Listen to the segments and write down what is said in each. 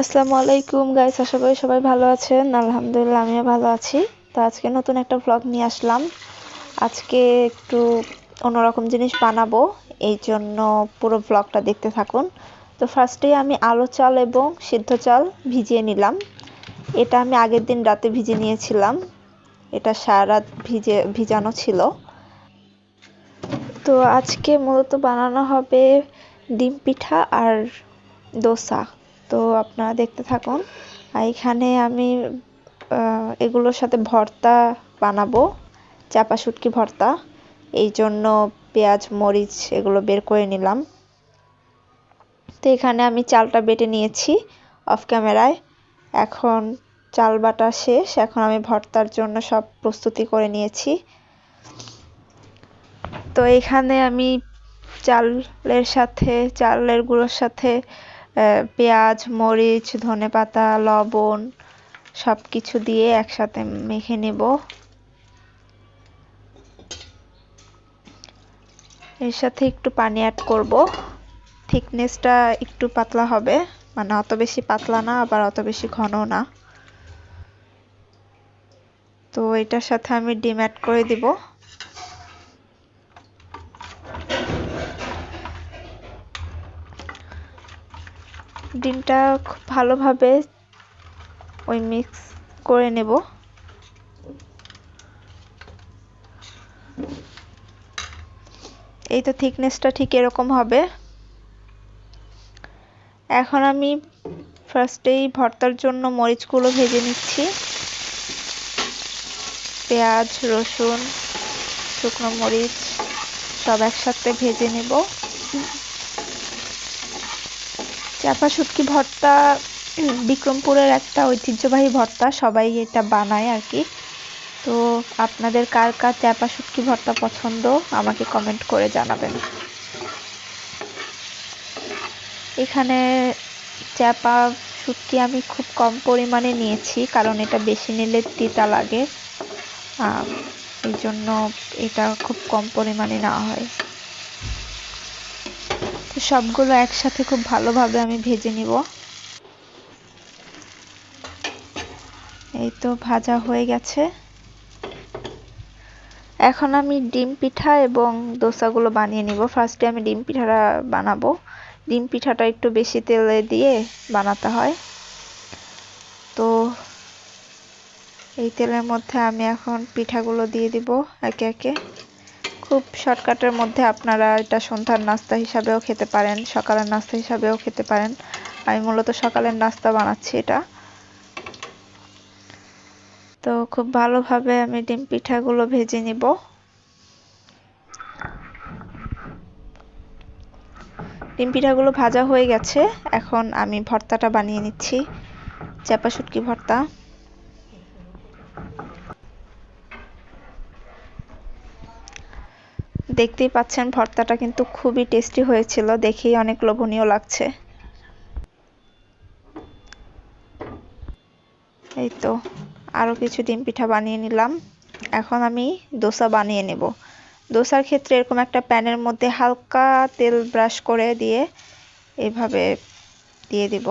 আসসালামু আলাইকুম গাইস, আশা করি সবাই ভালো আছেন। আলহামদুলিল্লাহ আমিও ভালো আছি। তো আজকে নতুন একটা ভ্লগ নিয়ে আসলাম। আজকে একটু অন্যরকম জিনিস বানাবো, এই জন্য পুরো ভ্লগটা দেখতে থাকুন। তো ফার্স্টেই আমি আলো চাল এবং সিদ্ধ চাল ভিজিয়ে নিলাম। এটা আমি আগের দিন রাতে ভিজে নিয়েছিলাম, এটা সারা রাত ভিজানো ছিল। তো আজকে মূলত বানানো হবে ডিম পিঠা আর দোসা। তো আপনারা দেখতে থাকুন। আর এখানে আমি এগুলোর সাথে ভর্তা বানাবো, চাপা শুটকি ভর্তা। এই জন্য পেঁয়াজ মরিচ এগুলো বের করে নিলাম। তো এখানে আমি চালটা বেটে নিয়েছি অফ ক্যামেরায়। এখন চাল বাটা শেষ, এখন আমি ভর্তার জন্য সব প্রস্তুতি করে নিয়েছি। তো এখানে আমি চালের গুঁড়োর সাথে পেঁয়াজ মরিচ ধনেপাতা লবণ সব কিছু দিয়ে একসাথে মেখে নেব। এর সাথে একটু পানি অ্যাড করব। থিকনেসটা একটু পাতলা হবে, মানে অত বেশি পাতলা না আবার অত বেশি ঘনও না। তো এটার সাথে আমি ডিম অ্যাড করে দিব। ডিমটা খুব ভালোভাবে মিক্স করে নেব। এই তো থিকনেসটা ঠিক এরকম হবে। এখন আমি ফার্স্টেই ভর্তার জন্য মরিচগুলো ভেজে নিচ্ছি। পেঁয়াজ রসুন শুকনো মরিচ সব একসাথে ভেজে নেব। চাপা শুটকি ভর্তা বিক্রমপুরের একটা ঐতিহ্যবাহী ভর্তা, সবাই এটা বানায় আর কি। তো আপনাদের কার কার চাপা শুটকি ভর্তা পছন্দ আমাকে কমেন্ট করে জানাবেন। এখানে চাপা শুটকি আমি খুব কম পরিমাণে নিয়েছি, কারণ এটা বেশি নিলে তিতা লাগে, এই জন্য এটা খুব কম পরিমাণে নেওয়া হয়। সবগুলো একসাথে খুব ভালোভাবে আমি ভেজে নিব। এই তো ভাজা হয়ে গেছে। এখন আমি ডিম পিঠা এবং দোসাগুলো বানিয়ে নিব। ফার্স্টে আমি ডিম পিঠাটা বানাবো। ডিম পিঠাটা একটু বেশি তেলে দিয়ে বানাতে হয়। তো এই তেলের মধ্যে আমি এখন পিঠাগুলো দিয়ে দিব একে একে। খুব শর্টকাটের মধ্যে আপনারা এটা সন্ধ্যার নাস্তা হিসাবেও খেতে পারেন, সকালের নাস্তা হিসাবেও খেতে পারেন। আমি মূলত সকালের নাস্তা বানাচ্ছি এটা। তো খুব ভালোভাবে আমি ডিম পিঠাগুলো ভেজে নিব। ডিম পিঠাগুলো ভাজা হয়ে গেছে, এখন আমি ভর্তাটা বানিয়ে নিচ্ছি, চাপা শুটকি ভর্তা। দেখতেই পাচ্ছেন ভর্তাটা কিন্তু খুবই টেস্টি হয়েছিল, দেখেই অনেক লোভনীয় লাগছে। এই তো আরও কিছু ডিম পিঠা বানিয়ে নিলাম। এখন আমি দোসা বানিয়ে নেব। দোসার ক্ষেত্রে এরকম একটা প্যানের মধ্যে হালকা তেল ব্রাশ করে দিয়ে এভাবে দিয়ে দিব।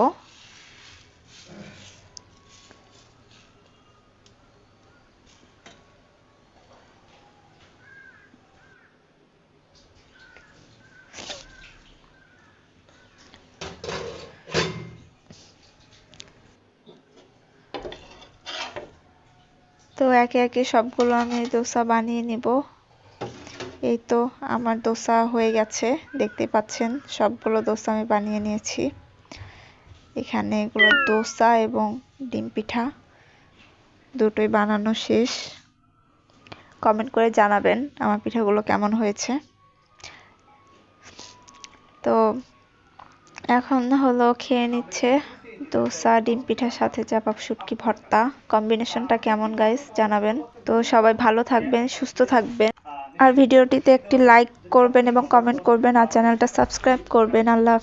তো একে একে সবগুলো আমি দোসা বানিয়ে নিব। এই তো আমার দোসা হয়ে গেছে, দেখতে পাচ্ছেন সবগুলো দোসা আমি বানিয়ে নিয়েছি। এখানে এগুলো দোসা এবং ডিম পিঠা দুটোই বানানো শেষ। কমেন্ট করে জানাবেন আমার পিঠাগুলো কেমন হয়েছে। তো এখন হলো খেয়ে নিচ্ছে দোসা ডিম পিঠার সাথে চাপা শুটকি ভর্তা। কম্বিনেশনটা কেমন গাইস জানাবেন। তো সবাই ভালো থাকবেন, সুস্থ থাকবেন, আর ভিডিওটিতে একটি লাইক করবেন এবং কমেন্ট করবেন, আর চ্যানেলটা সাবস্ক্রাইব করবেন। আল্লাহ হাফেজ।